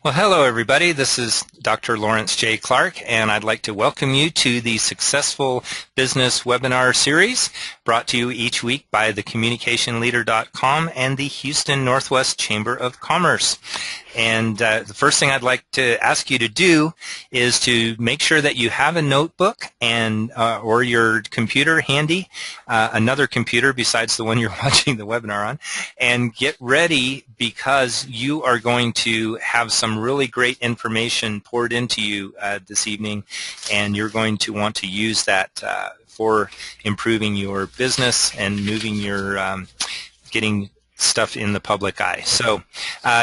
Well, hello everybody. This is Dr. Lawrence J. Clark, and I'd like to welcome you to the Successful Business Webinar Series brought to you each week by thecommunicationleader.com and the Houston Northwest Chamber of Commerce. And the first thing I'd like to ask you to do is to make sure that you have a notebook and or your computer handy, another computer besides the one you're watching the webinar on, and get ready because you are going to have some really great information poured into you this evening, and you're going to want to use that for improving your business and moving your getting stuff in the public eye. So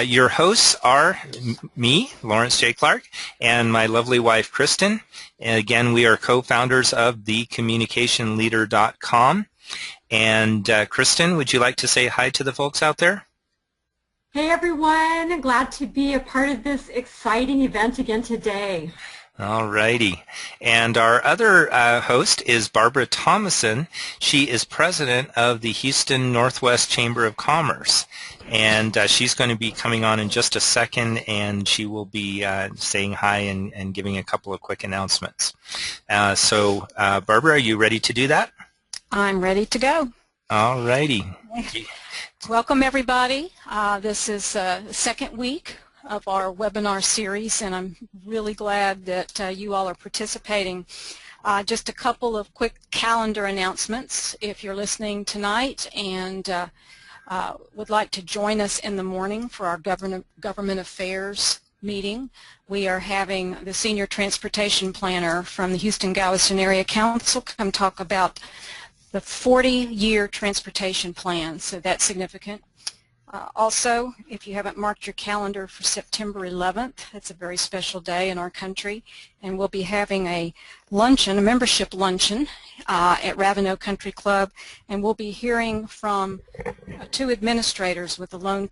your hosts are me, Lawrence J. Clark, and my lovely wife, Kristen. And again, we are co-founders of thecommunicationleader.com. And Kristen, would you like to say hi to the folks out there? Hey everyone, glad to be a part of this exciting event again today. All righty. And our other host is Barbara Thomason. She is president of the Houston Northwest Chamber of Commerce. And she's going to be coming on in just a second, and she will be saying hi and giving a couple of quick announcements. So Barbara, are you ready to do that? I'm ready to go. All righty. Welcome everybody. This is the second week of our webinar series, and I'm really glad that you all are participating. Just a couple of quick calendar announcements. If you're listening tonight and would like to join us in the morning for our government affairs meeting, we are having the senior transportation planner from the Houston-Galveston Area Council come talk about the 40-year transportation plan, so that's significant. Also, if you haven't marked your calendar for September 11th, it's a very special day in our country, and we'll be having a luncheon, a membership luncheon at Ravenel Country Club, and we'll be hearing from two administrators with the Lone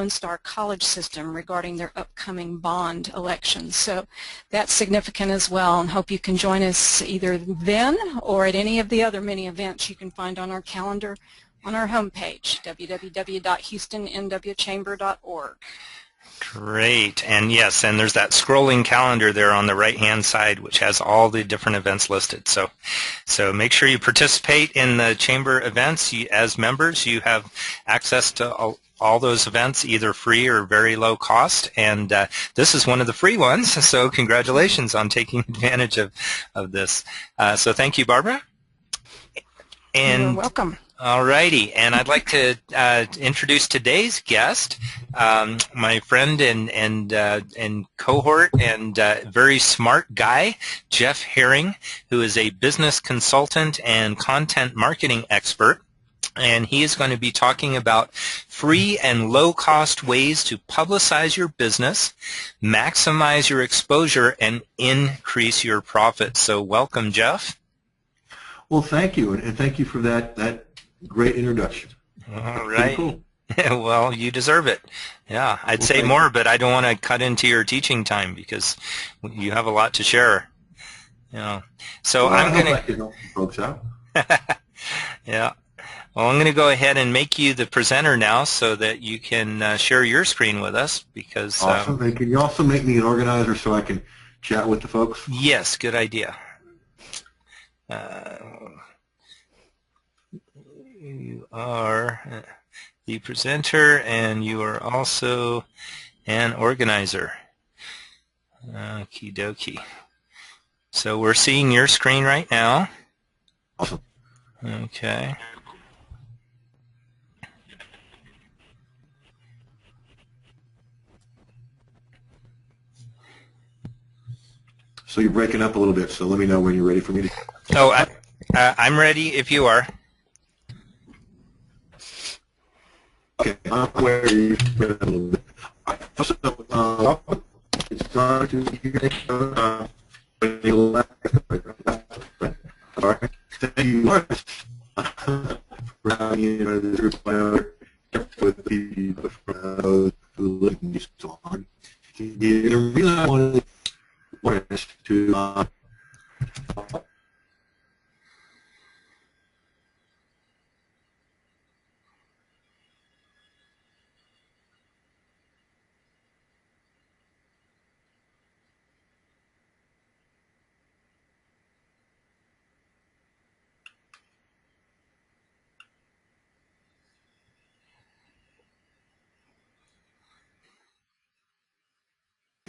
Star College system regarding their upcoming bond elections. So that's significant as well, and hope you can join us either then or at any of the other many events you can find on our calendar on our homepage, www.houstonnwchamber.org. Great. And yes, and there's that scrolling calendar there on the right-hand side, which has all the different events listed. So make sure you participate in the chamber events. As members, you have access to all those events, either free or very low cost. And this is one of the free ones, so congratulations on taking advantage of this. So thank you, Barbara. And you're welcome. All righty, and I'd like to introduce today's guest, my friend and cohort and very smart guy, Jeff Herring, who is a business consultant and content marketing expert. And he is going to be talking about free and low-cost ways to publicize your business, maximize your exposure, and increase your profits. So welcome, Jeff. Well, thank you, and thank you for that great introduction. All right. Cool. Well, you deserve it. Yeah, I'd say more, but I don't want to cut into your teaching time because you have a lot to share. You know, so well, I'm going to help folks out. Yeah. Well, I'm going to go ahead and make you the presenter now so that you can share your screen with us because. Awesome. And can you also make me an organizer so I can chat with the folks? Yes, good idea. You are the presenter, and you are also an organizer. Okie dokie. So we're seeing your screen right now. Awesome. Okay. So you're breaking up a little bit, so let me know when you're ready for me to... Oh, I'm ready if you are. Okay, I'm aware you've read a little bit. So, it's hard to hear when you laugh. All right. Thank you, Lawrence, for having me in this group with people from who live in this on. The reason I wanted Lawrence to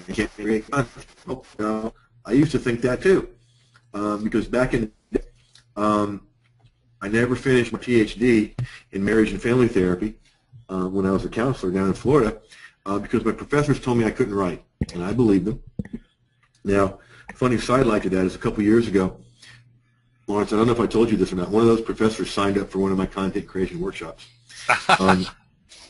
I can't create content. Oh, no, I used to think that too, because back in the day, I never finished my PhD in marriage and family therapy when I was a counselor down in Florida because my professors told me I couldn't write, and I believed them. Now, funny sidelight to that is a couple years ago, Lawrence, I don't know if I told you this or not, one of those professors signed up for one of my content creation workshops. And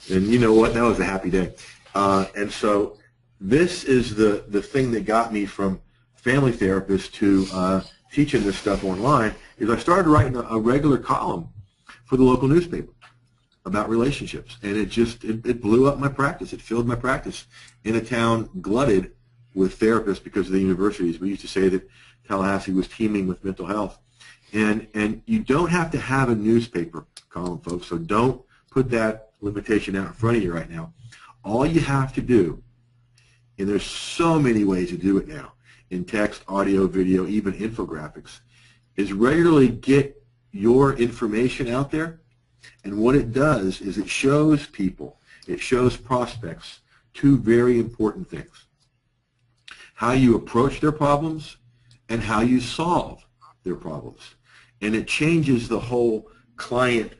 you know what? That was a happy day. And so this is the thing that got me from family therapist to teaching this stuff online is I started writing a regular column for the local newspaper about relationships. And it blew up my practice. It filled my practice in a town glutted with therapists because of the universities. We used to say that Tallahassee was teeming with mental health. And you don't have to have a newspaper column, folks, so don't put that limitation out in front of you right now. All you have to do, and there's so many ways to do it now, in text, audio, video, even infographics, is regularly get your information out there. And what it does is it shows people, it shows prospects two very important things. How you approach their problems and how you solve their problems. And it changes the whole client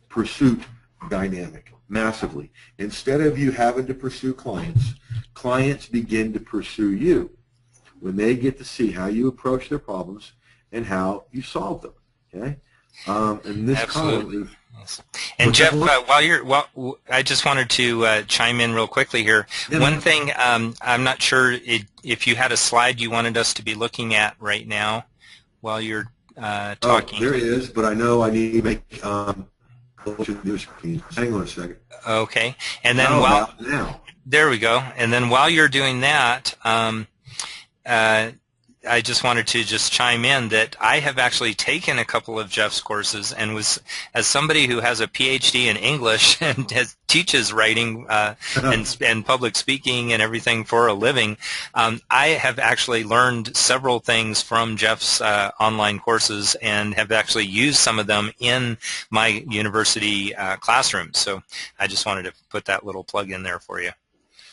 pursuit dynamic massively. Instead of you having to pursue clients, clients begin to pursue you when they get to see how you approach their problems and how you solve them. Okay, and this column is. Yes. And Jeff, I just wanted to chime in real quickly here. Yeah, one thing, I'm not sure if you had a slide you wanted us to be looking at right now while you're talking. Oh, there it is, but I know I need to make hang on a second. Okay, and then now. There we go. And then while you're doing that, I just wanted to just chime in that I have actually taken a couple of Jeff's courses and was, as somebody who has a PhD in English and teaches writing and public speaking and everything for a living, I have actually learned several things from Jeff's online courses and have actually used some of them in my university classroom. So I just wanted to put that little plug in there for you.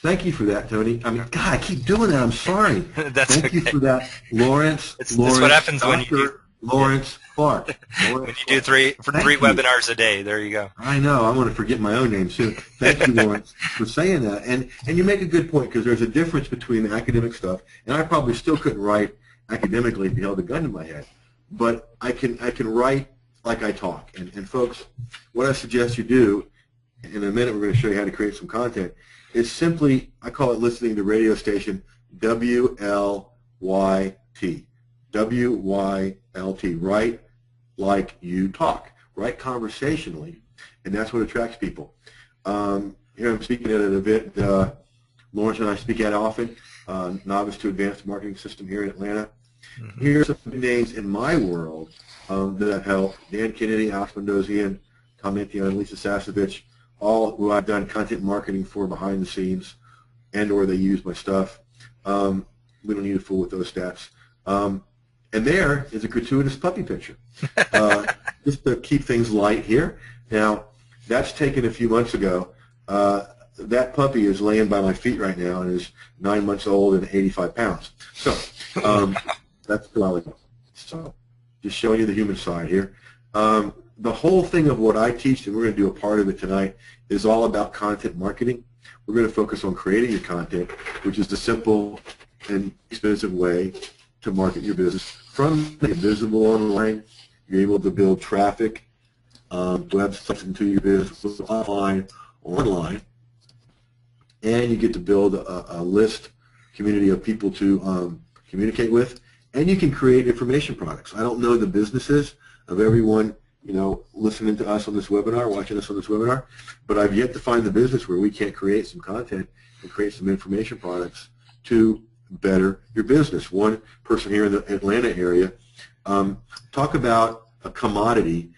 Thank you for that, Tony. I mean, God, I keep doing that. I'm sorry. Thank you for that, Lawrence. That's what happens when you do Lawrence Clark. When you do three webinars a day. There you go. I know. I'm going to forget my own name soon. Thank you, Lawrence, for saying that. And you make a good point because there's a difference between the academic stuff, and I probably still couldn't write academically if you held a gun to my head, but I can write like I talk. And folks, what I suggest you do, in a minute we're going to show you how to create some content. It's simply, I call it listening to radio station WLYT. WYLT, write like you talk. Write conversationally, and that's what attracts people. Here I'm speaking at an event Lawrence and I speak at often, Novice to Advanced Marketing System here in Atlanta. Mm-hmm. Here's some names in my world that I've helped. Dan Kennedy, Alex Mendozian, Tom Antion, Lisa Sasevich, all who I've done content marketing for behind the scenes and or they use my stuff. We don't need to fool with those stats. And there is a gratuitous puppy picture. Just to keep things light here. Now, that's taken a few months ago. That puppy is laying by my feet right now and is 9 months old and 85 pounds. So that's Lolly. So just showing you the human side here. The whole thing of what I teach, and we're going to do a part of it tonight, is all about content marketing. We're going to focus on creating your content, which is the simple and expensive way to market your business. From being visible online, you're able to build traffic, websites into your business, offline, online, and you get to build a list, community of people to communicate with, and you can create information products. I don't know the businesses of everyone listening to us on this webinar, watching us on this webinar, but I've yet to find the business where we can't create some content and create some information products to better your business. One person here in the Atlanta area, talk about a commodity.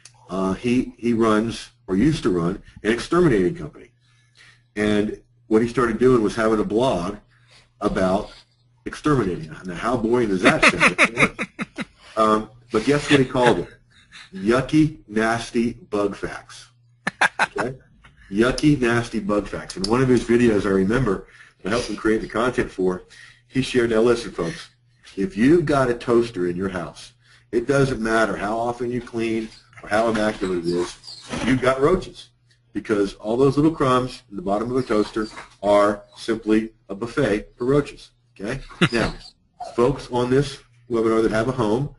He runs, or used to run, an exterminating company. And what he started doing was having a blog about exterminating. Now, how boring does that sound? But guess what he called it? Yucky, nasty bug facts. Okay? Yucky, nasty bug facts. In one of his videos, I remember, I helped him create the content for, he shared. Now listen, folks, if you've got a toaster in your house, it doesn't matter how often you clean or how immaculate it is, you've got roaches, because all those little crumbs in the bottom of the toaster are simply a buffet for roaches. Okay? Now, folks on this webinar that have a home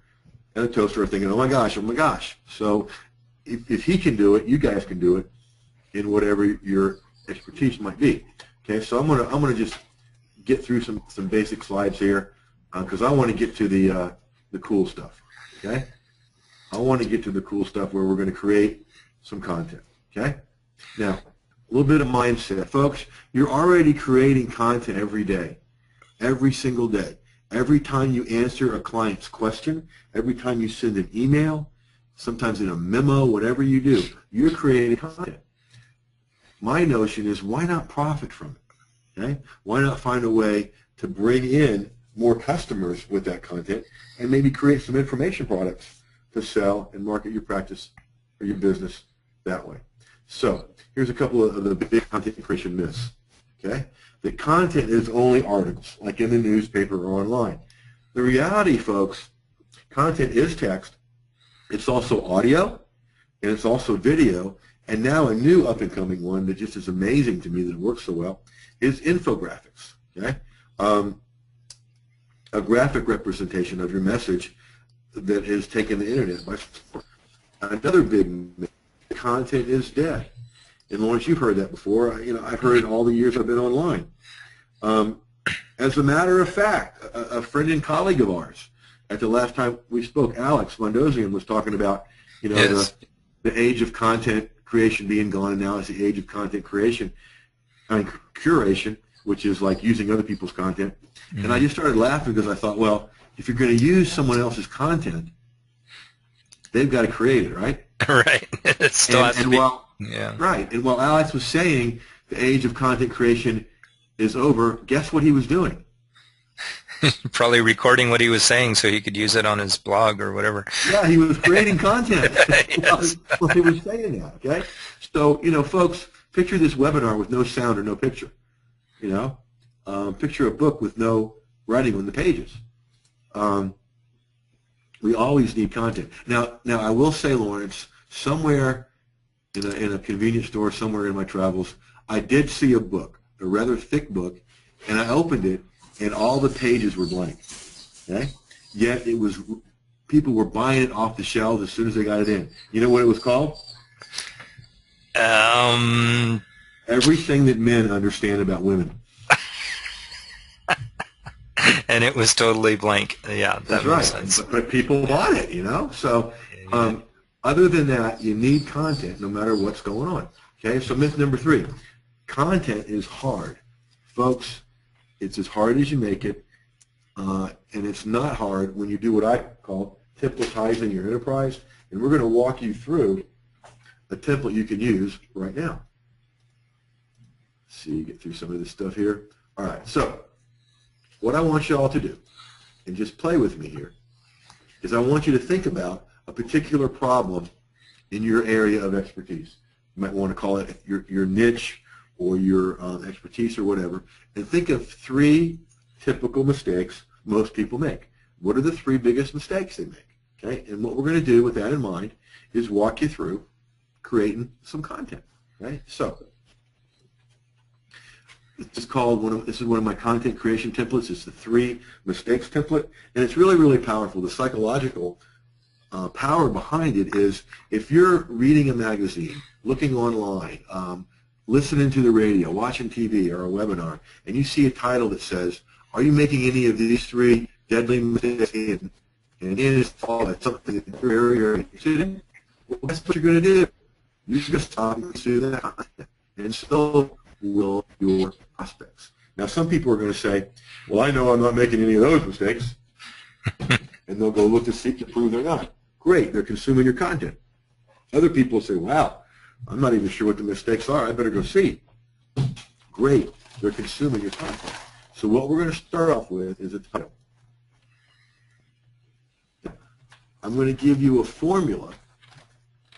and a toaster are thinking, oh my gosh, oh my gosh. So if he can do it, you guys can do it in whatever your expertise might be. Okay, so I'm gonna just get through some basic slides here because I want to get to the cool stuff. Okay, I want to get to the cool stuff where we're going to create some content. Okay, now a little bit of mindset, folks. You're already creating content every day, every single day. Every time you answer a client's question, every time you send an email, sometimes in a memo, whatever you do, you're creating content. My notion is, why not profit from it? Okay? Why not find a way to bring in more customers with that content and maybe create some information products to sell and market your practice or your business that way? So here's a couple of the big content creation myths. Okay? The content is only articles, like in the newspaper or online. The reality, folks, content is text. It's also audio, and it's also video, and now a new up-and-coming one that just is amazing to me that it works so well is infographics. Okay? A graphic representation of your message that has taken the internet by storm. Another big myth, content is dead. And Lawrence, you've heard that before. I've heard it all the years I've been online. As a matter of fact, a friend and colleague of ours, at the last time we spoke, Alex Mondosian, was talking about, Yes. the age of content creation being gone, and now it's the age of content creation, curation, which is like using other people's content. Mm-hmm. And I just started laughing because I thought, well, if you're going to use someone else's content, they've got to create it, right? Right. It still has to be. Yeah. Right. And while Alex was saying the age of content creation is over, guess what he was doing? Probably recording what he was saying so he could use it on his blog or whatever. Yeah, he was creating content Yes. while he was saying that, okay? So, folks, picture this webinar with no sound or no picture, Picture a book with no writing on the pages. We always need content. Now, I will say, Lawrence, somewhere in a convenience store, somewhere in my travels, I did see a book, a rather thick book, and I opened it, and all the pages were blank. Okay? Yet people were buying it off the shelves as soon as they got it in. You know what it was called? Everything that men understand about women. And it was totally blank. Yeah, That's makes right. sense. But people bought it, So, other than that, you need content no matter what's going on. Okay, so myth number 3, content is hard. Folks, it's as hard as you make it, and it's not hard when you do what I call templatizing your enterprise, and we're going to walk you through a template you can use right now. See, get through some of this stuff here. All right, so what I want you all to do, and just play with me here, is I want you to think about a particular problem in your area of expertise. You might want to call it your niche or your expertise or whatever, and think of 3 typical mistakes most people make. What are the 3 biggest mistakes they make? Okay, and what we're going to do with that in mind is walk you through creating some content. Right? So this is one of my content creation templates. It's the 3 mistakes template, and it's really, really powerful. The psychological power behind it is if you're reading a magazine, looking online, listening to the radio, watching TV or a webinar, and you see a title that says, are you making any of these 3 deadly mistakes? And in is something that you're very interested in, well, that's what you're going to do. You're just going to stop and do that. And so will your prospects. Now, some people are going to say, well, I know I'm not making any of those mistakes. And they'll go look to see to prove they're not. Great, they're consuming your content. Other people say, wow, I'm not even sure what the mistakes are. I better go see. Great, they're consuming your content. So what we're going to start off with is a title. I'm going to give you a formula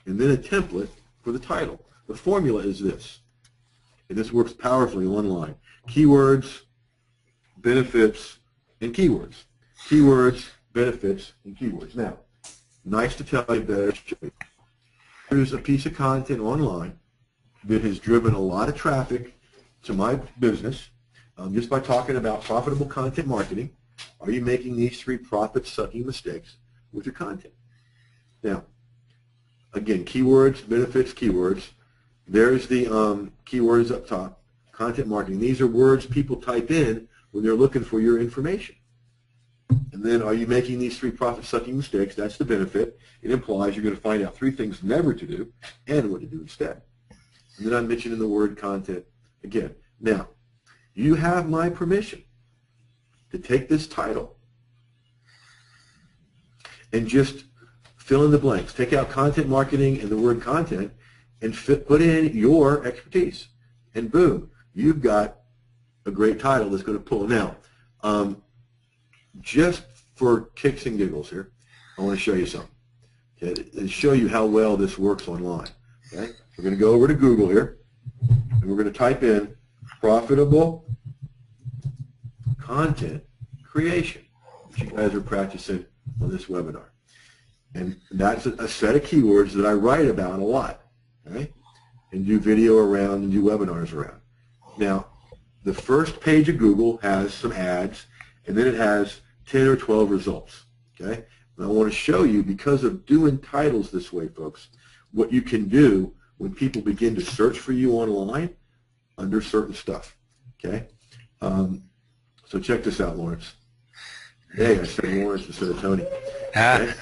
and then a template for the title. The formula is this, and this works powerfully online. Keywords, benefits, and keywords. Keywords, benefits, and keywords. Now, nice to tell you better. Here's a piece of content online that has driven a lot of traffic to my business just by talking about profitable content marketing. Are you making these 3 profit-sucking mistakes with your content? Now, again, keywords, benefits, keywords. There's the keywords up top, content marketing. These are words people type in when they're looking for your information. And then are you making these 3 profit-sucking mistakes? That's the benefit. It implies you're going to find out 3 things never to do and what to do instead. And then I'm mentioning the word content again. Now, you have my permission to take this title and just fill in the blanks. Take out content marketing and the word content and put in your expertise. And boom, you've got a great title that's going to pull. Now, just for kicks and giggles here, I want to show you something. Okay, and show you how well this works online. Okay? We're going to go over to Google here, and we're going to type in profitable content creation, which you guys are practicing on this webinar. And that's a set of keywords that I write about a lot, okay? And do video around and do webinars around. Now, the first page of Google has some ads, and then it has 10 or 12 results, okay? And I want to show you, because of doing titles this way, folks, what you can do when people begin to search for you online under certain stuff, okay? So check this out, Lawrence. Hey, I said Lawrence instead of Tony. Okay?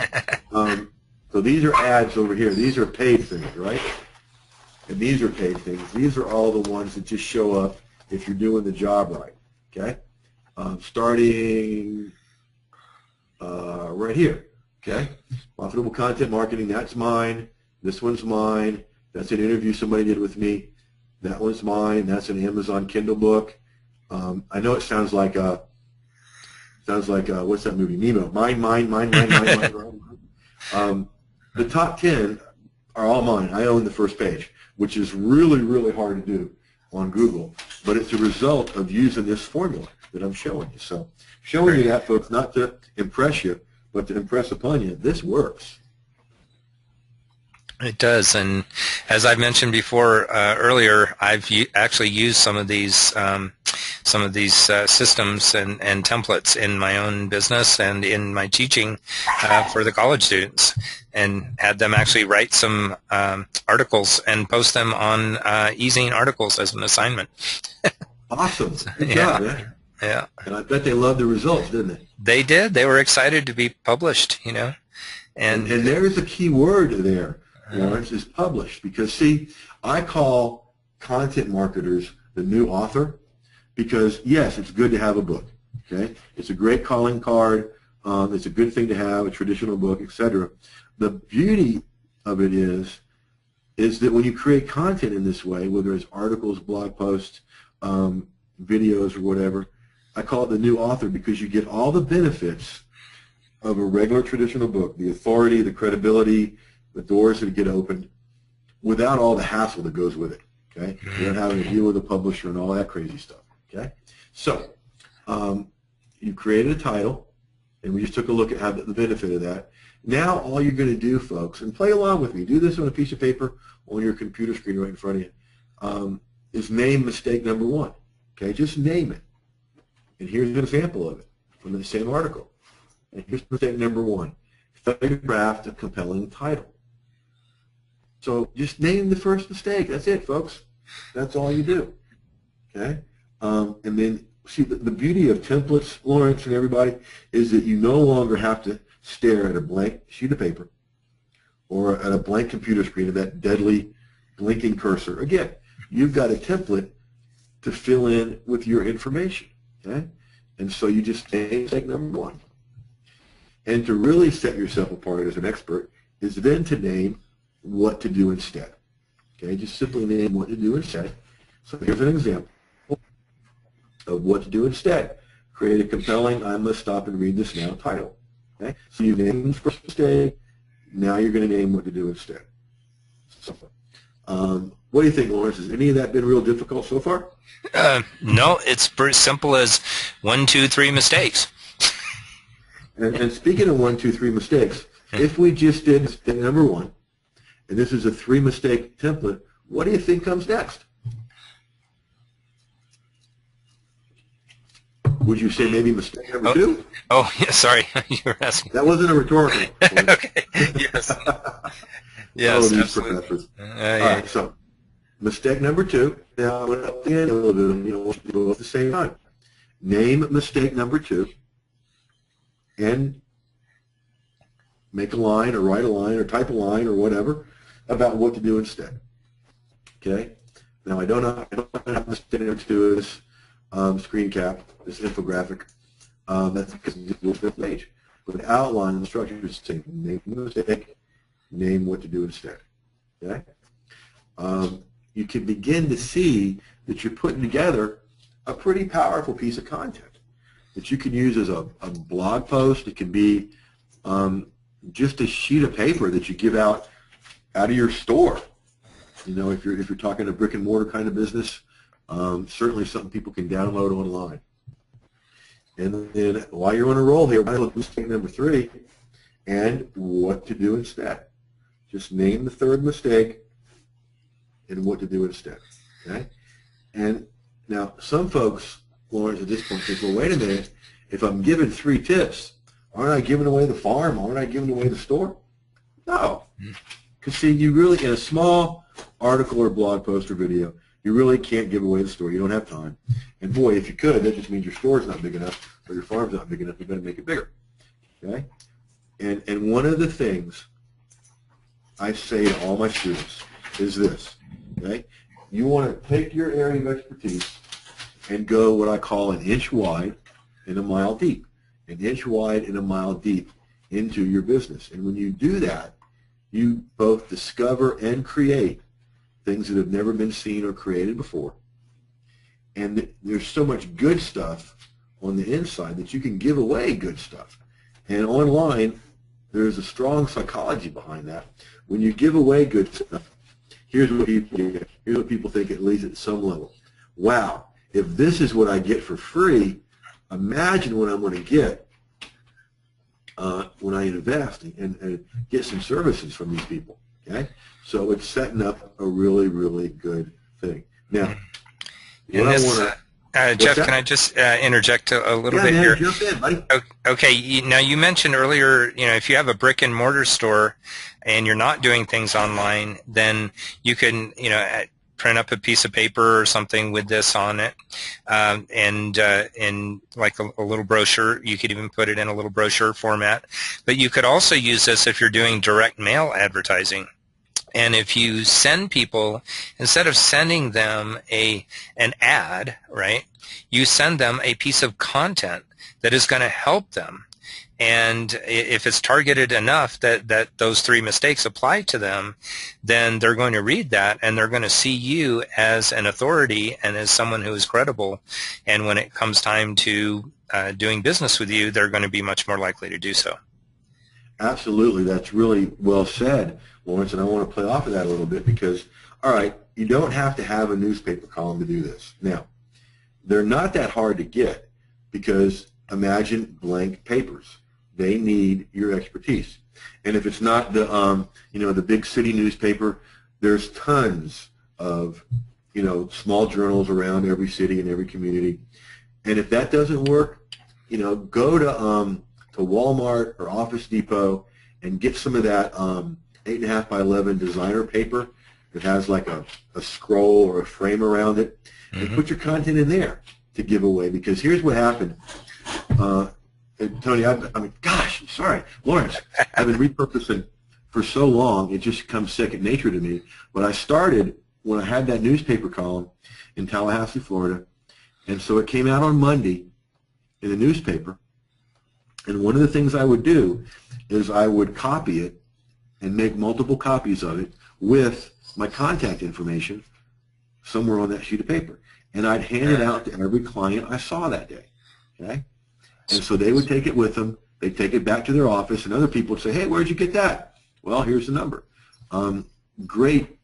So these are ads over here. These are paid things, right? And these are paid things. These are all the ones that just show up if you're doing the job right, okay? Starting right here, okay? Profitable content marketing, that's mine. This one's mine. That's an interview somebody did with me. That one's mine. That's an Amazon Kindle book. I know it sounds like what's that movie? Nemo. Mine. The top 10 are all mine. I own the first page, which is really, really hard to do on Google, but it's a result of using this formula that I'm showing you. So showing you that, folks, not to impress you, but to impress upon you, this works. It does, and as I've mentioned before earlier, I've actually used some of these systems and templates in my own business and in my teaching for the college students, and had them actually write some articles and post them on e-zine articles as an assignment. Awesome. Good job, man. Yeah. And I bet they loved the results, didn't they? They did. They were excited to be published, you know. And there's a key word there, Lawrence, is published. Because, see, I call content marketers the new author because, yes, it's good to have a book. Okay? It's a great calling card. It's a good thing to have, a traditional book, etc. The beauty of it is that when you create content in this way, whether it's articles, blog posts, videos, or whatever, I call it the new author because you get all the benefits of a regular traditional book, the authority, the credibility, the doors that get opened, without all the hassle that goes with it, okay? Without having to deal with a publisher and all that crazy stuff, okay? So you created a title, and we just took a look at how the benefit of that. Now all you're going to do, folks, and play along with me, do this on a piece of paper on your computer screen right in front of you, is name mistake number 1, okay? Just name it. And here's an example of it from the same article. And here's mistake number 1. Failure to craft a compelling title. So just name the first mistake. That's it, folks. That's all you do. Okay? And then, see, the beauty of templates, Lawrence and everybody, is that you no longer have to stare at a blank sheet of paper or at a blank computer screen of that deadly blinking cursor. Again, you've got a template to fill in with your information. Okay? And so you just name mistake number 1. And to really set yourself apart as an expert is then to name what to do instead. Okay, just simply name what to do instead. So here's an example of what to do instead. Create a compelling, I must stop and read this now title. Okay, so you named the first mistake, now you're going to name what to do instead. Simple. What do you think, Lawrence? Has any of that been real difficult so far? No, it's pretty simple as 1, 2, 3 mistakes. And speaking of 1, 2, 3 mistakes, if we just did mistake number 1, and this is a 3-mistake template, what do you think comes next? Would you say maybe mistake number 2? Oh, yeah, sorry, you were asking. That wasn't a rhetorical question. Okay, yes. Yes, oh, these absolutely. professors. Yeah. All right, so mistake number 2. Now, I'm going to up the ante a little bit, we'll do it at the same time. Name mistake number 2 and make a line or write a line or type a line or whatever about what to do instead. Okay? Now, I don't have mistake number 2 is screen cap, this infographic. That's because it's a page. But the outline and the structure is the same. Name the mistake, name what to do instead. Okay? You can begin to see that you're putting together a pretty powerful piece of content that you can use as a blog post. It can be just a sheet of paper that you give out of your store. You know, if you're talking a brick and mortar kind of business, certainly something people can download online. And then while you're on a roll here, look at mistake number 3 and what to do instead. Just name the 3rd mistake and what to do instead. Okay? And now some folks, Lawrence, at this point think, well, wait a minute, if I'm giving 3 tips, aren't I giving away the farm? Aren't I giving away the store? No. Because see, you really, in a small article or blog post or video, you really can't give away the store. You don't have time. And boy, if you could, that just means your store's not big enough or your farm's not big enough. You've got to make it bigger. Okay? And one of the things I say to all my students is this. Okay? You want to take your area of expertise and go what I call an inch wide and a mile deep. An inch wide and a mile deep into your business. And when you do that, you both discover and create things that have never been seen or created before. And there's so much good stuff on the inside that you can give away good stuff. And online, there's a strong psychology behind that. When you give away good stuff, here's what people think, at least at some level. Wow, if this is what I get for free, imagine what I'm going to get when I invest and get some services from these people. Okay? So it's setting up a really, really good thing. Now, Jeff, can I just interject a little bit here? Jump in, buddy. Okay, now you mentioned earlier, if you have a brick and mortar store and you're not doing things online, then you can, print up a piece of paper or something with this on it, and like a little brochure. You could even put it in a little brochure format. But you could also use this if you're doing direct mail advertising. And if you send people, instead of sending them an ad, right, you send them a piece of content that is going to help them. And if it's targeted enough that those 3 mistakes apply to them, then they're going to read that and they're going to see you as an authority and as someone who is credible. And when it comes time to doing business with you, they're going to be much more likely to do so. Absolutely. That's really well said, Lawrence, and I want to play off of that a little bit because, all right, you don't have to have a newspaper column to do this. Now, they're not that hard to get because imagine blank papers. They need your expertise. And if it's not the, the big city newspaper, there's tons of, small journals around every city and every community. And if that doesn't work, go to Walmart or Office Depot and get some of that 8.5 by 11 designer paper that has like a scroll or a frame around it, and put your content in there to give away. Because here's what happened. Tony, Lawrence, I've been repurposing for so long, it just comes second nature to me. But I started when I had that newspaper column in Tallahassee, Florida, and so it came out on Monday in the newspaper. And one of the things I would do is I would copy it and make multiple copies of it with my contact information somewhere on that sheet of paper. And I'd hand it out to every client I saw that day. Okay? And so they would take it with them. They'd take it back to their office, and other people would say, hey, where'd you get that? Well, here's the number. Great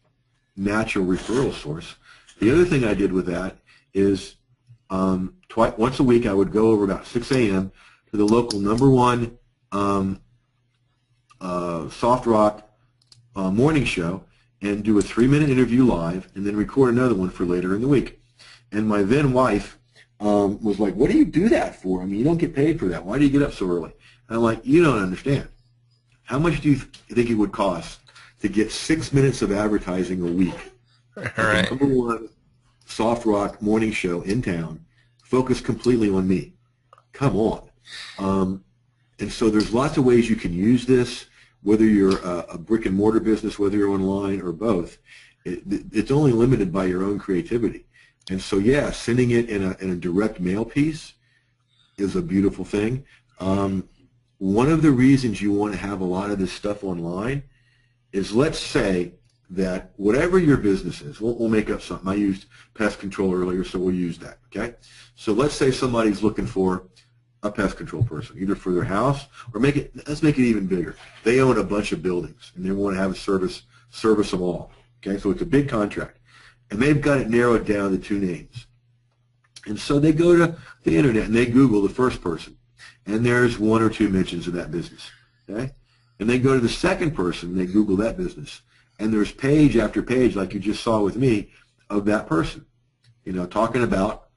natural referral source. The other thing I did with that is once a week I would go over about 6 a.m. to the local #1 Soft Rock morning show and do a 3-minute interview live and then record another one for later in the week. And my then wife was like, what do you do that for? I mean, you don't get paid for that. Why do you get up so early? And I'm like, you don't understand. How much do you think it would cost to get 6 minutes of advertising a week? All right. The #1 soft rock morning show in town, focused completely on me. Come on. And so there's lots of ways you can use this, whether you're a brick and mortar business, whether you're online or both. It's only limited by your own creativity. And so, yeah, sending it in a direct mail piece is a beautiful thing. One of the reasons you want to have a lot of this stuff online is, let's say that whatever your business is, we'll make up something. I used pest control earlier, so we'll use that, okay? So let's say somebody's looking for a pest control person, either for their house or let's make it even bigger. They own a bunch of buildings, and they want to have a service them all, okay? So it's a big contract. And they've got it narrowed down to 2 names. And so they go to the internet and they Google the first person, and there's 1 or 2 mentions of that business, okay? And they go to the second person and they Google that business, and there's page after page, like you just saw with me, of that person, talking about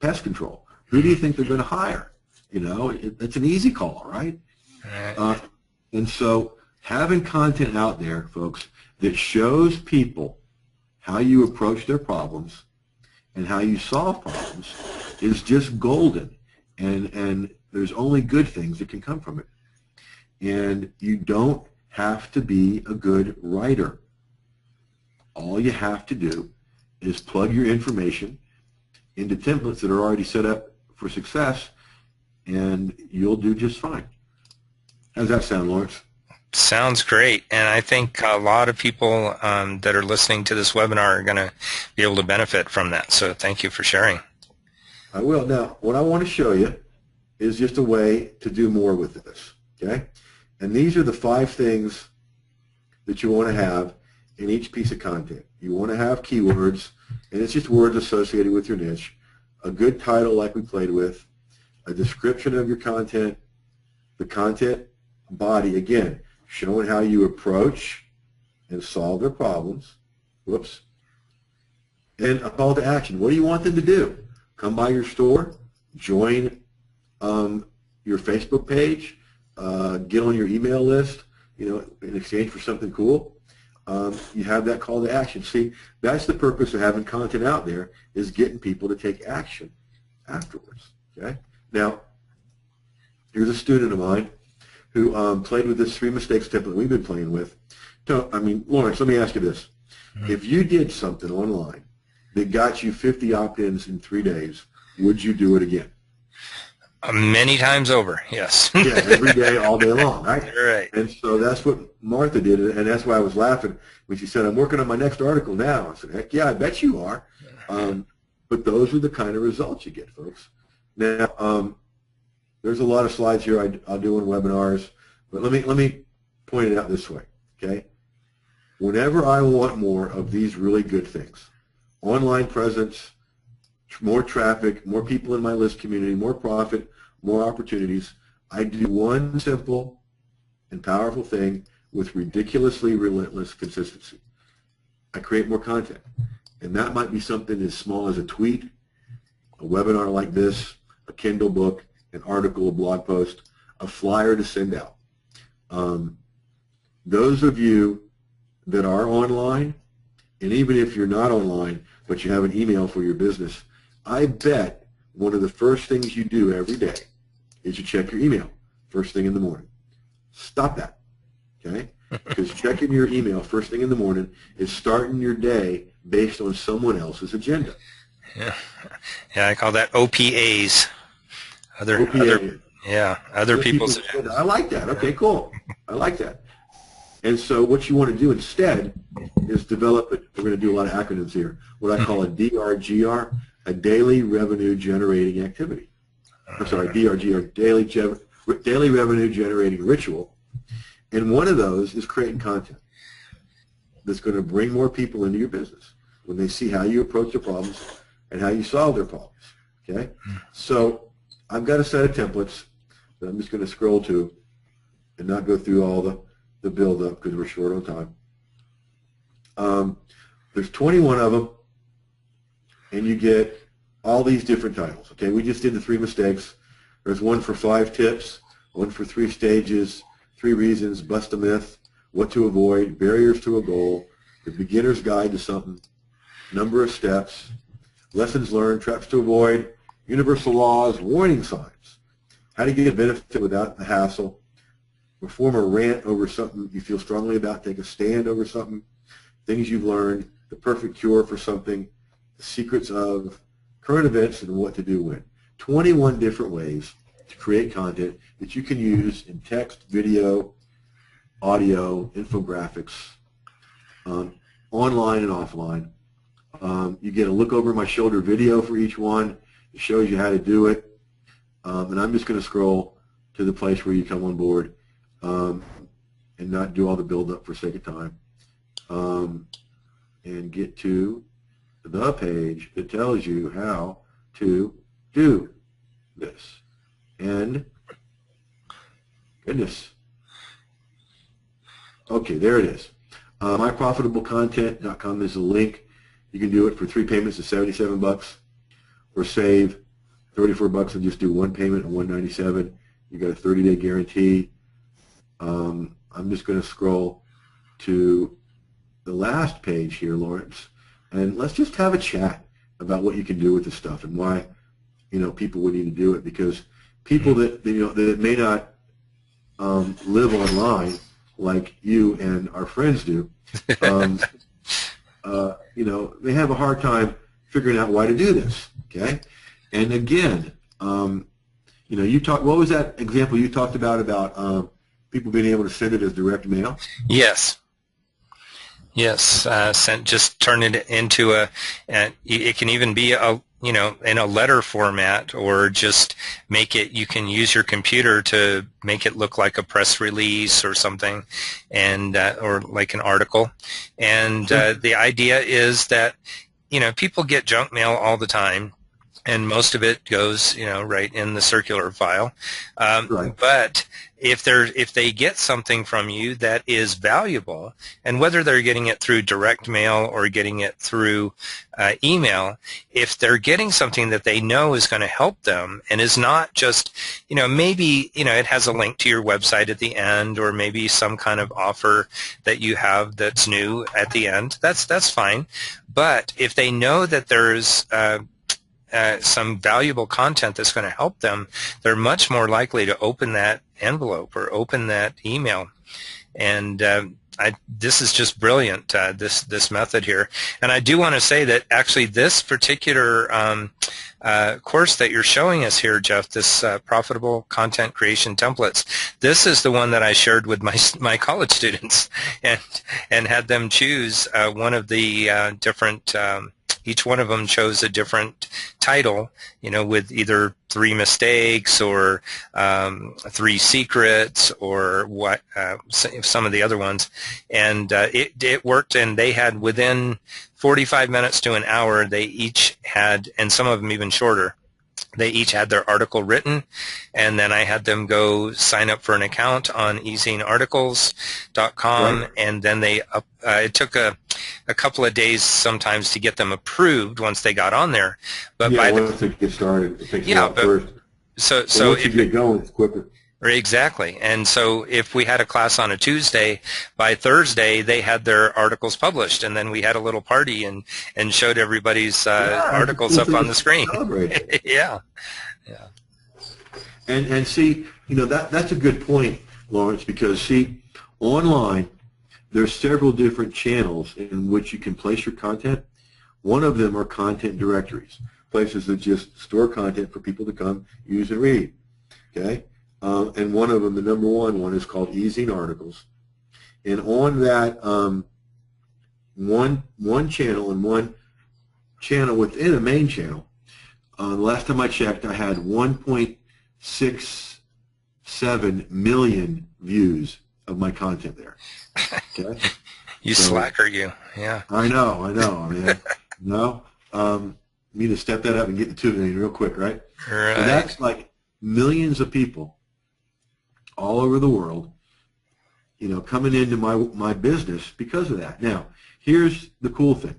pest control. Who do you think they're going to hire? It's an easy call, right? And so having content out there, folks, that shows people how you approach their problems and how you solve problems is just golden. And there's only good things that can come from it. And you don't have to be a good writer. All you have to do is plug your information into templates that are already set up for success, and you'll do just fine. How's that sound, Lawrence? Sounds great, and I think a lot of people that are listening to this webinar are going to be able to benefit from that, so thank you for sharing. I will. Now, what I want to show you is just a way to do more with this, okay? And these are the 5 things that you want to have in each piece of content. You want to have keywords, and it's just words associated with your niche, a good title like we played with, a description of your content, the content body, again, showing how you approach and solve their problems, whoops, and a call to action. What do you want them to do? Come by your store, join your Facebook page, get on your email list, in exchange for something cool. You have that call to action. See, that's the purpose of having content out there, is getting people to take action afterwards, okay? Now, here's a student of mine who played with this 3 mistakes template we've been playing with. So, Lawrence, let me ask you this. If you did something online that got you 50 opt-ins in 3 days, would you do it again? Many times over, yes. Yeah, every day, all day long, right? Right. And so that's what Martha did, and that's why I was laughing when she said, I'm working on my next article now. I said, heck yeah, I bet you are. But those are the kind of results you get, folks. Now, there's a lot of slides here I'll do in webinars, but let me point it out this way, okay? Whenever I want more of these really good things, online presence, more traffic, more people in my list community, more profit, more opportunities, I do one simple and powerful thing with ridiculously relentless consistency. I create more content. And that might be something as small as a tweet, a webinar like this, a Kindle book, an article, a blog post, a flyer to send out. Those of you that are online, and even if you're not online, but you have an email for your business, I bet one of the first things you do every day is you check your email first thing in the morning. Stop that, okay? Because checking your email first thing in the morning is starting your day based on someone else's agenda. Yeah, I call that OPAs. Other people's agenda. I like that. Okay, cool. I like that. And so what you want to do instead is develop it. We're going to do a lot of acronyms here. What I call a DRGR, a daily revenue generating activity. I'm sorry, DRGR, daily revenue generating ritual. And one of those is creating content that's going to bring more people into your business when they see how you approach their problems and how you solve their problems. Okay? So I've got a set of templates that I'm just going to scroll to. and not go through all the build-up because we're short on time. There's 21 of them, and you get all these different titles. Okay, we just did the 3 mistakes. There's one for 5 tips, one for 3 stages, 3 reasons, bust a myth, what to avoid, barriers to a goal, the beginner's guide to something, number of steps, lessons learned, traps to avoid, universal laws, warning signs, how to get a benefit without the hassle, perform a rant over something you feel strongly about, take a stand over something, things you've learned, the perfect cure for something, the secrets of current events, and what to do when. 21 different ways to create content that you can use in text, video, audio, infographics, online and offline. You get a look over my shoulder video for each one. It shows you how to do it. And I'm just going to scroll to the place where you come on board and not do all the build-up for sake of time. And get to the page that tells you how to do this. And goodness. Okay, there it is. MyProfitableContent.com is the link. You can do it for 3 payments of $77, or save $34 and just do 1 payment of $197. You got a 30-day guarantee. I'm just going to scroll to the last page here, Lawrence, and let's just have a chat about what you can do with this stuff and why people would need to do it, because people that that may not live online like you and our friends do, they have a hard time figuring out why to do this. Okay, and again, you talk. What was that example you talked about people being able to send it as direct mail? Yes. Yes, just turn it into it can even be in a letter format, or just make it, you can use your computer to make it look like a press release or something, and or like an article. And the idea is that, people get junk mail all the time, and most of it goes, right in the circular file. Right. But if they get something from you that is valuable, and whether they're getting it through direct mail or getting it through email, if they're getting something that they know is going to help them and is not just, maybe, it has a link to your website at the end, or maybe some kind of offer that you have that's new at the end, that's fine. But if they know that there's some valuable content that's going to help them, they're much more likely to open that envelope or open that email. And this is just brilliant, this method here. And I do want to say that actually this particular course that you're showing us here, Jeff, this Profitable Content Creation Templates, this is the one that I shared with my college students, and had them choose one of the different each one of them chose a different title, with either 3 mistakes or 3 secrets, or what some of the other ones. And it worked, and they had, within 45 minutes to an hour, they each had, and some of them even shorter, they each had their article written, and then I had them go sign up for an account on easingarticles.com, right. And then it took a couple of days sometimes to get them approved once they got on there. But once they get started, it takes a lot first. So once you get going, it's quicker. Exactly. And so if we had a class on a Tuesday, by Thursday they had their articles published, and then we had a little party and showed everybody's articles up on the screen. Yeah. And see, that's a good point, Lawrence, because see, online there's several different channels in which you can place your content. One of them are content directories, places that just store content for people to come use and read. Okay. And one of them, the number one, is called Easing Articles. And on that one channel, and one channel within a main channel, last time I checked, I had 1.67 million views of my content there. Okay? You slacker, you. Yeah. I know. I mean, no. Need to step that up and get to 2 million real quick, right? Right. So that's like millions of people all over the world coming into my business because of that. Now, here's the cool thing.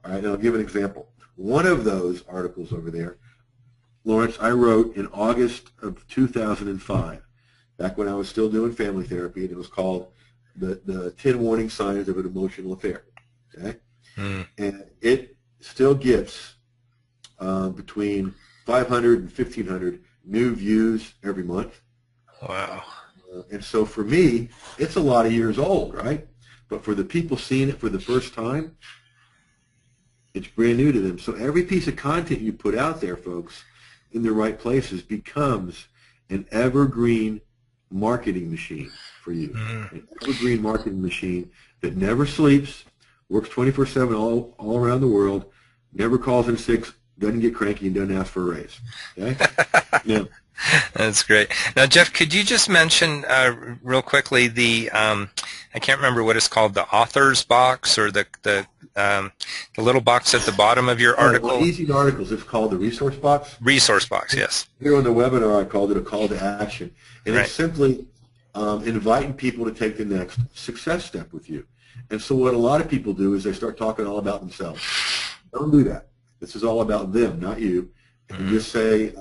All right, I'll give an example. One of those articles over there, Lawrence, I wrote in August of 2005, back when I was still doing family therapy, and it was called the 10 Warning Signs of an Emotional Affair. Okay? And it still gets between 500 and 1,500 new views every month. Wow. And so for me, it's a lot of years old, right? But for the people seeing it for the first time, it's brand new to them. So every piece of content you put out there, folks, in the right places becomes an evergreen marketing machine for you. An evergreen marketing machine that never sleeps, works 24/7 all around the world, never calls in sick, doesn't get cranky, and doesn't ask for a raise. Okay? Now, that's great. Now, Jeff, could you just mention real quickly the I can't remember what it's called, the author's box or the little box at the bottom of your article? Well, easy articles. It's called the resource box. Resource box, yes. Here on the webinar, I called it a call to action, and Right. it's simply inviting people to take the next success step with you. And so what a lot of people do is they start talking all about themselves. Don't do that. This is all about them, not you. And just say,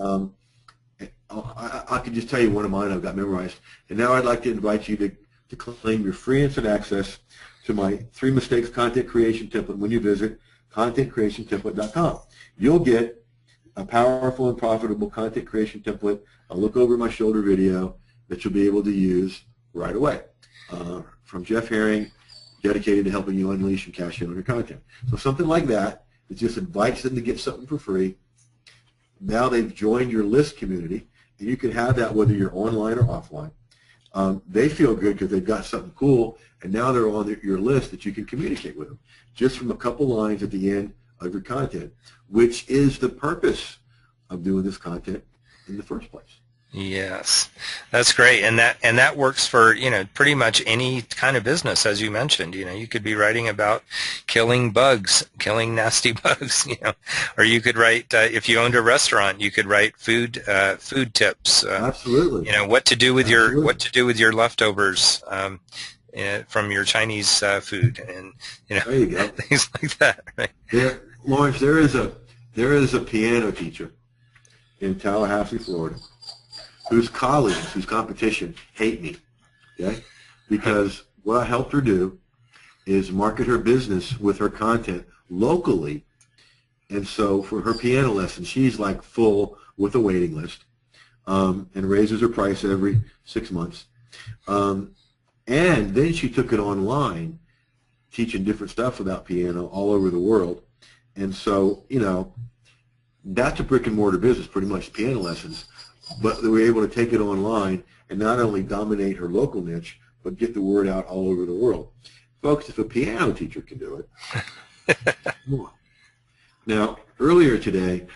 I can just tell you one of mine I've got memorized. And now I'd like to invite you to claim your free instant access to my 3 mistakes content creation template when you visit contentcreationtemplate.com. You'll get a powerful and profitable content creation template, a look over my shoulder video that you'll be able to use right away. From Jeff Herring, dedicated to helping you unleash and cash in on your content. So something like that, it just invites them to get something for free. Now they've joined your list community, and you can have that whether you're online or offline. They feel good because they've got something cool, and now they're on your list that you can communicate with them just from a couple lines at the end of your content, which is the purpose of doing this content in the first place. Yes, that's great, and that works for pretty much any kind of business, as you mentioned. You could be writing about killing bugs, killing nasty bugs, or you could write if you owned a restaurant, you could write food tips. Absolutely. What to do with your leftovers from your Chinese food, and there you go. things like that. Right? Lawrence, there is a piano teacher in Tallahassee, Florida, whose colleagues, whose competition, hate me, okay? Because what I helped her do is market her business with her content locally, and so for her piano lesson, she's like full with a waiting list, and raises her price every 6 months, and then she took it online, teaching different stuff about piano all over the world, and so, that's a brick and mortar business, pretty much, piano lessons. But they were able to take it online and not only dominate her local niche, but get the word out all over the world. Folks, if a piano teacher can do it, come on. Now, earlier today,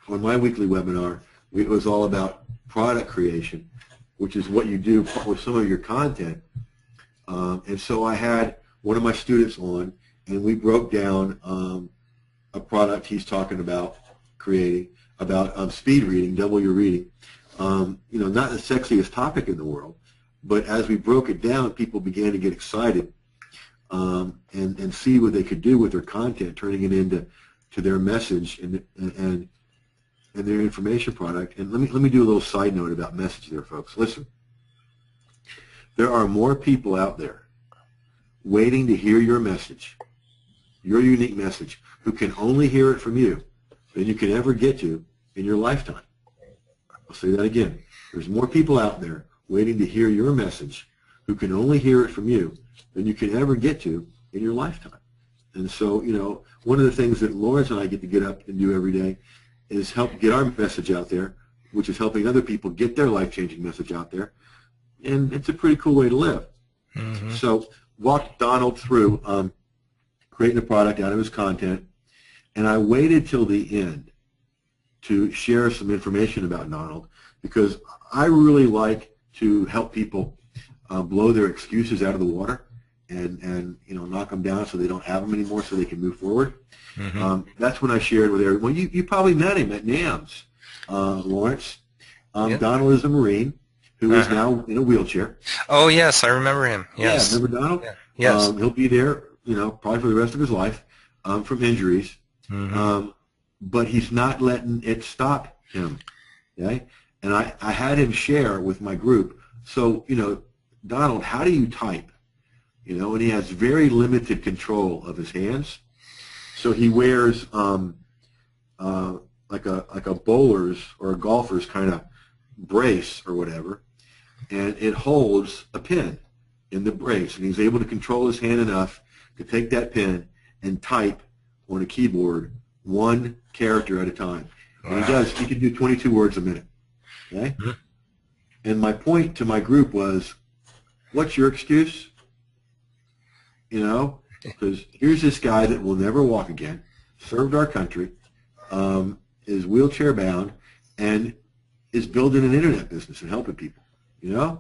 on my weekly webinar, it was all about product creation, which is what you do with some of your content. And so I had one of my students on, and we broke down a product he's talking about creating, about speed reading, double your reading. Not the sexiest topic in the world, but as we broke it down, people began to get excited and see what they could do with their content, turning it into their message and their information product. And let me do a little side note about message there, folks. Listen, there are more people out there waiting to hear your message, your unique message, who can only hear it from you than you can ever get to in your lifetime. I'll say that again. There's more people out there waiting to hear your message who can only hear it from you than you can ever get to in your lifetime. And so, one of the things that Lawrence and I get to get up and do every day is help get our message out there, which is helping other people get their life-changing message out there. And it's a pretty cool way to live. Mm-hmm. So walked Donald through creating a product out of his content, and I waited till the end to share some information about Donald, because I really like to help people blow their excuses out of the water and knock them down so they don't have them anymore, so they can move forward. Mm-hmm. That's when I shared with everyone. You probably met him at NAMS, Lawrence. Yeah. Donald is a Marine who is now in a wheelchair. Oh, yes, I remember him. Yes. Yeah, remember Donald? Yeah. Yes. He'll be there, probably for the rest of his life from injuries. Mm-hmm. But he's not letting it stop him. Okay? And I had him share with my group. So, Donald, how do you type? And he has very limited control of his hands. So he wears like a bowler's or a golfer's kind of brace or whatever, and it holds a pen in the brace, and he's able to control his hand enough to take that pen and type on a keyboard one character at a time. And he can do 22 words a minute. Okay? Mm-hmm. And my point to my group was, what's your excuse? Because here's this guy that will never walk again, served our country, is wheelchair bound, and is building an internet business and helping people. Yeah.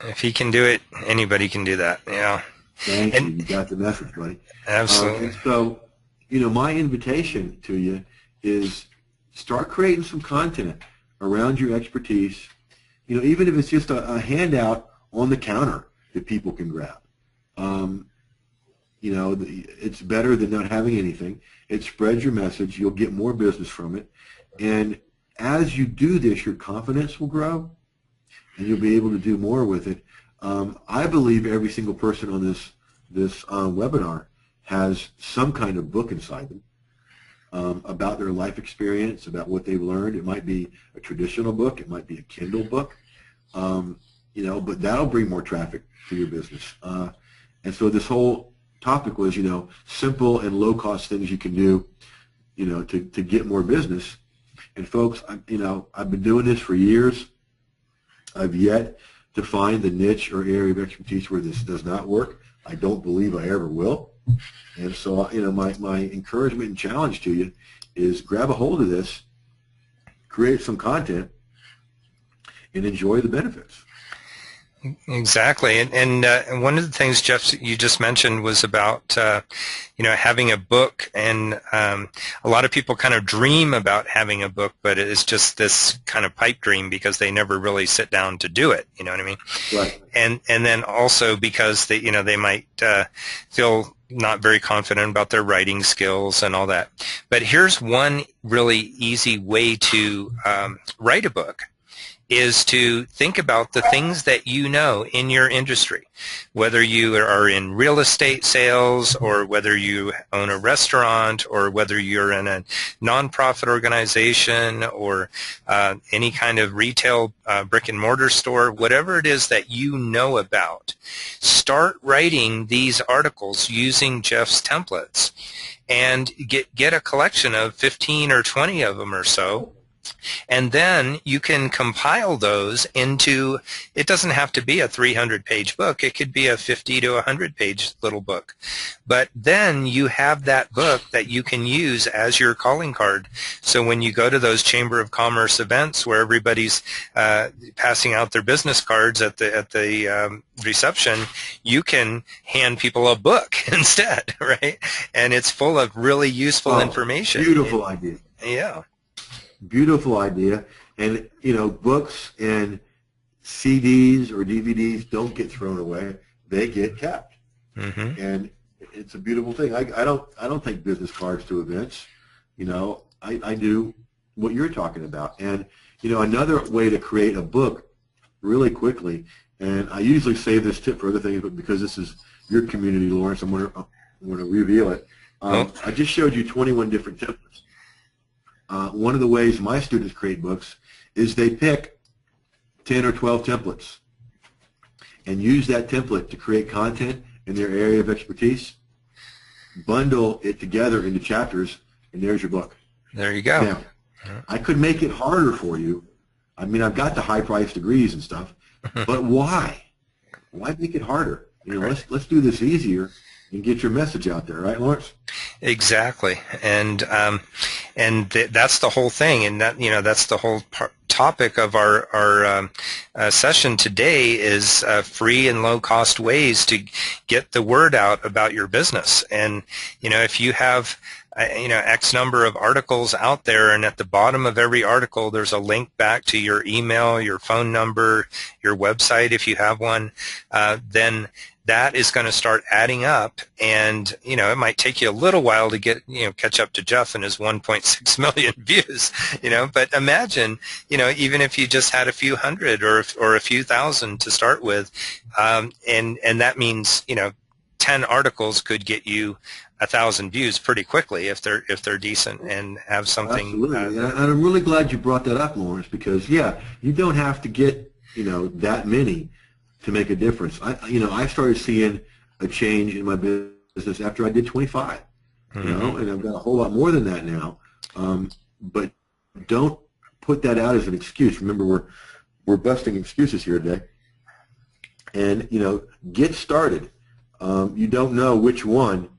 If he can do it, anybody can do that. Yeah. Thank you. You got the message, buddy. Absolutely. So, my invitation to you is start creating some content around your expertise. Even if it's just a handout on the counter that people can grab. It's better than not having anything. It spreads your message. You'll get more business from it. And as you do this, your confidence will grow, and you'll be able to do more with it. I believe every single person on this webinar has some kind of book inside them about their life experience, about what they've learned. It might be a traditional book. It might be a Kindle book. But that'll bring more traffic to your business. And so this whole topic was, simple and low-cost things you can do, to get more business. And folks, I've been doing this for years. I've yet to find the niche or area of expertise where this does not work. I don't believe I ever will. And so, my encouragement and challenge to you is grab a hold of this, create some content, and enjoy the benefits. Exactly, and one of the things, Jeff, you just mentioned was about having a book, and a lot of people kind of dream about having a book, but it's just this kind of pipe dream because they never really sit down to do it. You know what I mean? Right. And then also because they might feel not very confident about their writing skills and all that. But here's one really easy way to write a book. Is to think about the things that you know in your industry, whether you are in real estate sales or whether you own a restaurant or whether you're in a nonprofit organization or any kind of retail brick and mortar store, whatever it is that you know about. Start writing these articles using Jeff's templates and get a collection of 15 or 20 of them or so. And then you can compile those into, it doesn't have to be a 300-page book. It could be a 50 to 100-page little book. But then you have that book that you can use as your calling card. So when you go to those Chamber of Commerce events where everybody's passing out their business cards at the reception, you can hand people a book instead, right? And it's full of really useful information. Beautiful idea. Yeah. Beautiful idea. And, books and CDs or DVDs don't get thrown away. They get kept. Mm-hmm. And it's a beautiful thing. I don't take business cards to events. I do what you're talking about. And, another way to create a book really quickly, and I usually save this tip for other things, but because this is your community, Lawrence, I'm going to reveal it. I just showed you 21 different templates. One of the ways my students create books is they pick 10 or 12 templates and use that template to create content in their area of expertise, bundle it together into chapters, and there's your book. There you go. Now, I could make it harder for you. I mean, I've got the high-priced degrees and stuff, but why? Why make it harder? Let's do this easier and get your message out there, right, Lawrence? Exactly, and that's the whole thing, and that's the whole topic of our session today is free and low-cost ways to get the word out about your business. And if you have X number of articles out there, and at the bottom of every article there's a link back to your email, your phone number, your website if you have one, then that is going to start adding up, and it might take you a little while to get catch up to Jeff and his 1.6 million views, but imagine even if you just had a few hundred or a few thousand to start with, and that means 10 articles could get you 1,000 views pretty quickly if they're decent and have something. Absolutely, and I'm really glad you brought that up, Lawrence, because you don't have to get that many to make a difference. I started seeing a change in my business after I did 25, and I've got a whole lot more than that now. But don't put that out as an excuse. Remember, we're busting excuses here today. And get started. You don't know which one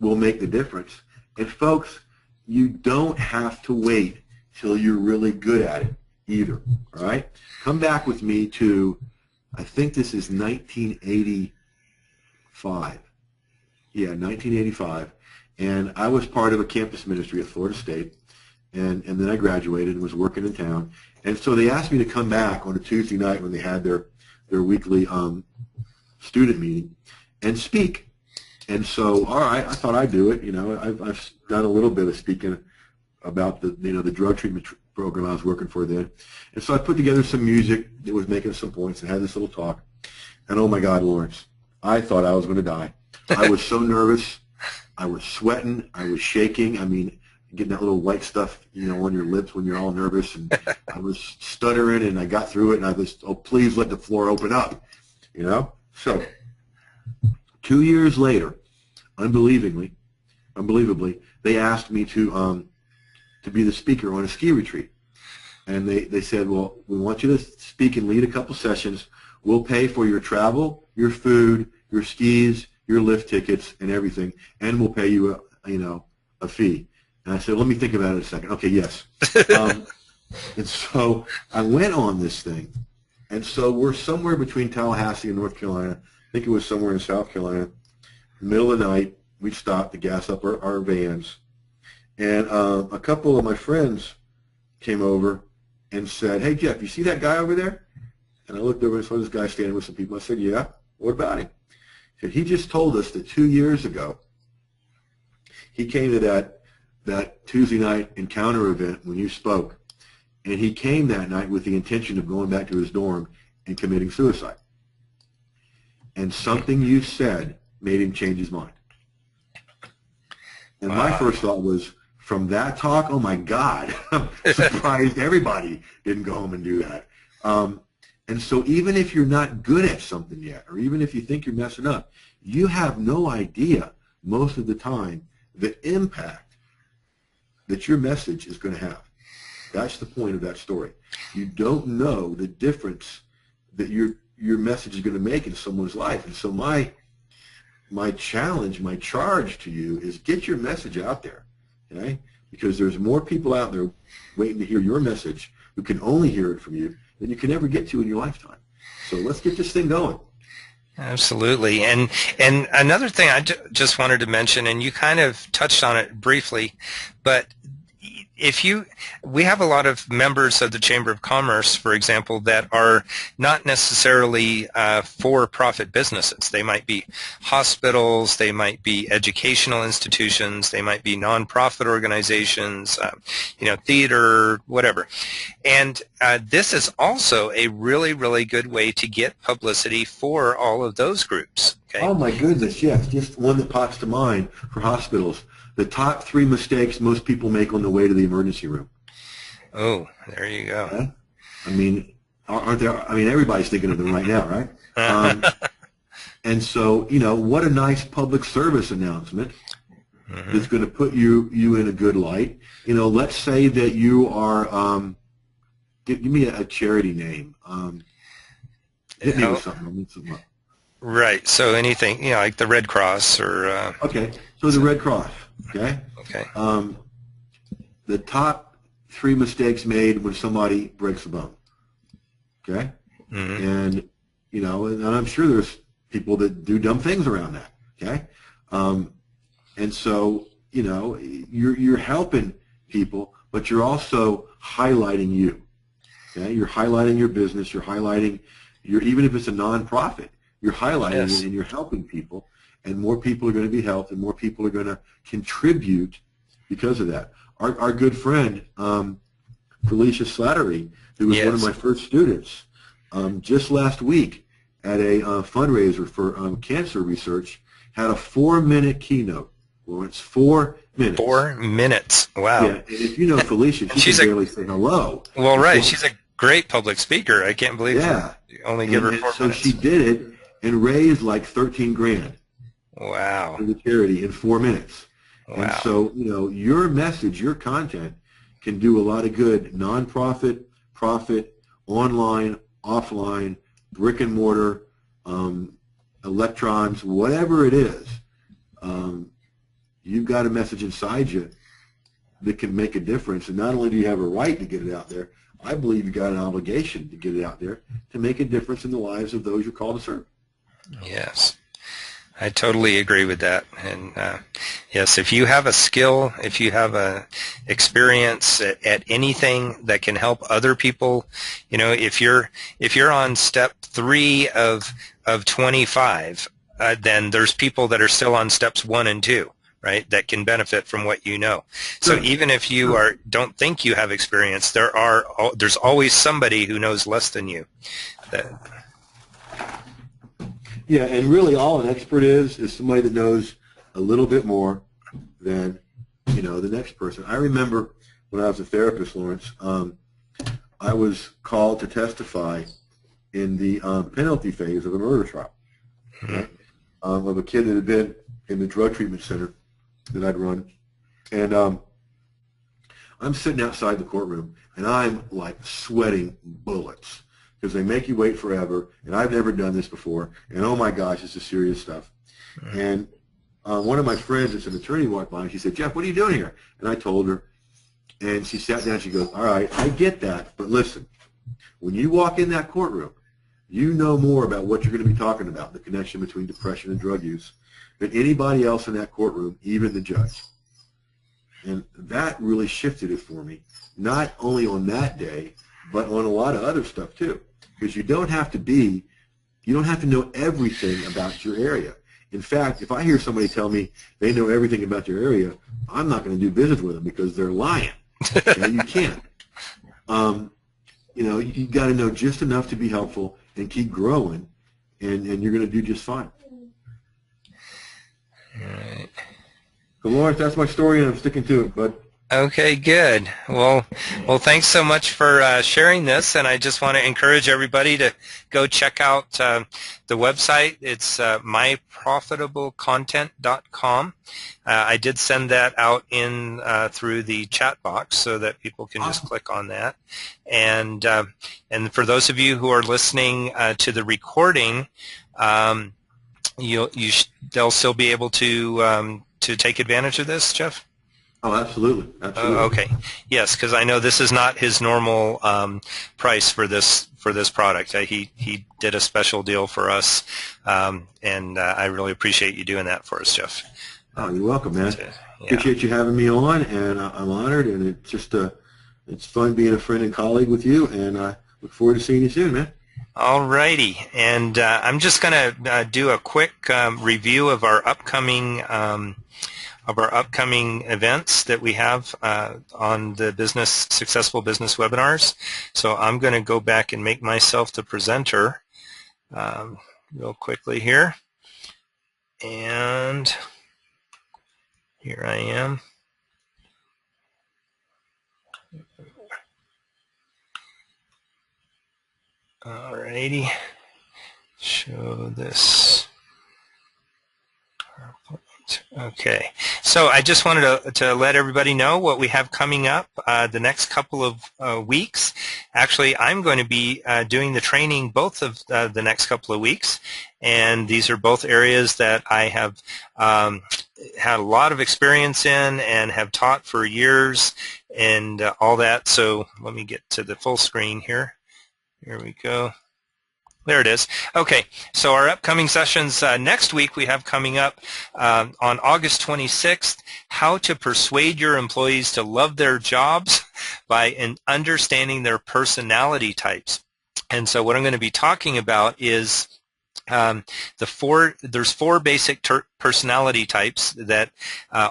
will make the difference. And folks, you don't have to wait till you're really good at it either. All right? Come back with me to, I think this is 1985. Yeah, 1985. And I was part of a campus ministry at Florida State, and then I graduated and was working in town. And so they asked me to come back on a Tuesday night when they had their weekly student meeting and speak. And so, all right, I thought I'd do it. I've done a little bit of speaking about the drug treatment program I was working for then. And so I put together some music that was making some points and had this little talk. And oh my God, Lawrence, I thought I was going to die. I was so nervous. I was sweating. I was shaking. I mean, getting that little white stuff, on your lips when you're all nervous. And I was stuttering, and I got through it, and I was, oh, please let the floor open up, So 2 years later, unbelievably, they asked me to be the speaker on a ski retreat. And they said, well, we want you to speak and lead a couple sessions. We'll pay for your travel, your food, your skis, your lift tickets, and everything, and we'll pay you a fee. And I said, let me think about it a second. Okay, yes. And so I went on this thing. And so we're somewhere between Tallahassee and North Carolina. I think it was somewhere in South Carolina. Middle of the night, we stopped to gas up our vans. And a couple of my friends came over and said, hey, Jeff, you see that guy over there? And I looked over and saw this guy standing with some people. I said, yeah, what about him? He said, he just told us that 2 years ago he came to that Tuesday night encounter event when you spoke, and he came that night with the intention of going back to his dorm and committing suicide. And something you said made him change his mind. And my first thought was, from that talk, oh my God, I'm surprised everybody didn't go home and do that. And so even if you're not good at something yet, or even if you think you're messing up, you have no idea most of the time the impact that your message is going to have. That's the point of that story. You don't know the difference that your message is going to make in someone's life. And so my challenge, my charge to you is get your message out there, okay? Because there's more people out there waiting to hear your message who can only hear it from you than you can ever get to in your lifetime. So let's get this thing going. Absolutely. And another thing I just wanted to mention, and you kind of touched on it briefly, but we have a lot of members of the Chamber of Commerce, for example, that are not necessarily for-profit businesses. They might be hospitals, they might be educational institutions, they might be nonprofit organizations, theater, whatever. And this is also a really, really good way to get publicity for all of those groups. Okay? Oh my goodness, yes. Just one that pops to mind for hospitals. The top 3 mistakes most people make on the way to the emergency room. Oh, there you go. Okay? I mean, aren't there? I mean, everybody's thinking of them right now, right? And so, what a nice public service announcement that's going to put you in a good light. Let's say that you are. Give me a charity name. Hit me with something. I'll need something up. Right. So anything, like the Red Cross or. Okay. So the Red Cross. Okay. Okay. The top 3 mistakes made when somebody breaks a bone. Okay. And and I'm sure there's people that do dumb things around that. Okay. And so you're helping people, but you're also highlighting you. Okay? You're highlighting your business. You're highlighting even if it's a nonprofit, you're highlighting it and you're helping people, and more people are going to be helped, and more people are going to contribute because of that. Our good friend, Felicia Slattery, who was one of my first students, just last week at a fundraiser for cancer research, had a 4-minute keynote. Lawrence, 4 minutes. 4 minutes. Wow. Yeah, and if you know Felicia, she can barely say hello. Well, right. She's a great public speaker. I can't believe you only give her 4 minutes. So she did it and raised like 13 grand. Wow. For the charity in 4 minutes. Wow. And so, your message, your content can do a lot of good, nonprofit, profit, online, offline, brick and mortar, electrons, whatever it is. You've got a message inside you that can make a difference. And not only do you have a right to get it out there, I believe you've got an obligation to get it out there to make a difference in the lives of those you're called to serve. Yes. I totally agree with that. And yes, if you have a skill, if you have a experience at anything that can help other people, if you're on step 3 of 25, then there's people that are still on steps 1 and 2, right? That can benefit from what you know. So even if you don't think you have experience, there's always somebody who knows less than you. Yeah, and really all an expert is somebody that knows a little bit more than, the next person. I remember when I was a therapist, Lawrence, I was called to testify in the penalty phase of a murder trial, okay? Of a kid that had been in the drug treatment center that I'd run. And I'm sitting outside the courtroom, and I'm like sweating bullets, because they make you wait forever, and I've never done this before, and oh my gosh, this is serious stuff. And one of my friends that's an attorney walked by, and she said, "Jeff, what are you doing here?" And I told her, and she sat down, she goes, "All right, I get that, but listen, when you walk in that courtroom, you know more about what you're going to be talking about, the connection between depression and drug use, than anybody else in that courtroom, even the judge." And that really shifted it for me, not only on that day, but on a lot of other stuff too. Because you don't have to know everything about your area. In fact, if I hear somebody tell me they know everything about your area, I'm not going to do business with them because they're lying. You can't. You got to know just enough to be helpful and keep growing, and you're going to do just fine. All right. So, Lawrence, that's my story, and I'm sticking to it, bud. Okay, good. Well, thanks so much for sharing this, and I just want to encourage everybody to go check out the website. It's myprofitablecontent.com. I did send that out in through the chat box so that people can just click on that. And for those of you who are listening to the recording, they'll still be able to take advantage of this, Jeff? Oh, absolutely. Absolutely. Okay. Yes, because I know this is not his normal price for this product. He did a special deal for us, and I really appreciate you doing that for us, Jeff. Oh, you're welcome, man. Appreciate you having me on, and I'm honored, and it's just it's fun being a friend and colleague with you, and I look forward to seeing you soon, man. All righty, and I'm just going to do a quick review of our upcoming events that we have on the Successful Business Webinars. So I'm going to go back and make myself the presenter real quickly here. And here I am. All righty. Show this. Okay, so I just wanted to let everybody know what we have coming up the next couple of weeks. Actually, I'm going to be doing the training both of the next couple of weeks, and these are both areas that I have had a lot of experience in and have taught for years and all that. So let me get to the full screen here. Here we go. There it is. Okay, so our upcoming sessions next week we have coming up on August 26th, how to persuade your employees to love their jobs by understanding their personality types. And so what I'm going to be talking about is there's four basic personality types that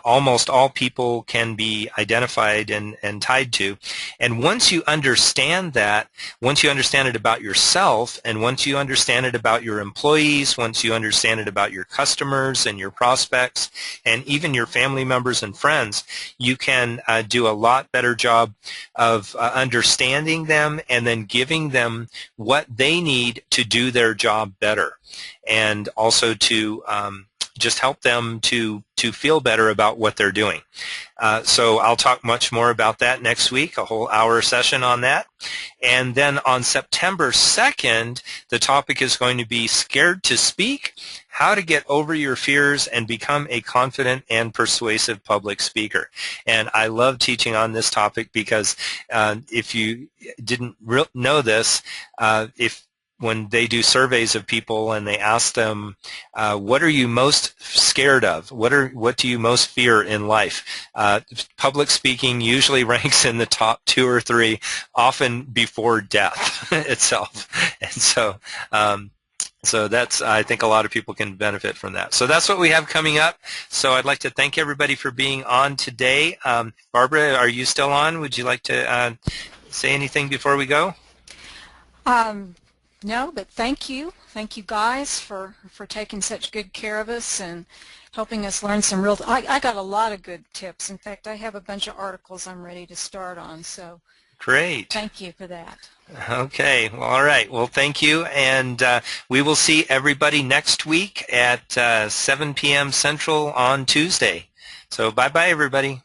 almost all people can be identified and tied to. And once you understand that, once you understand it about yourself, and once you understand it about your employees, once you understand it about your customers and your prospects, and even your family members and friends, you can do a lot better job of understanding them and then giving them what they need to do their job better, and also to just help them to feel better about what they're doing. So I'll talk much more about that next week, a whole hour session on that. And then on September 2nd, the topic is going to be Scared to Speak, how to get over your fears and become a confident and persuasive public speaker. And I love teaching on this topic because if you didn't know this, when they do surveys of people and they ask them, what are you most scared of? What do you most fear in life? Public speaking usually ranks in the top 2 or 3, often before death itself. And so that's, I think a lot of people can benefit from that. So that's what we have coming up. So I'd like to thank everybody for being on today. Barbara, are you still on? Would you like to say anything before we go? No, but thank you. Thank you guys for taking such good care of us and helping us learn some real... I got a lot of good tips. In fact, I have a bunch of articles I'm ready to start on. So great. Thank you for that. Okay. Well, all right. Well, thank you. And we will see everybody next week at 7 p.m. Central on Tuesday. So bye-bye, everybody.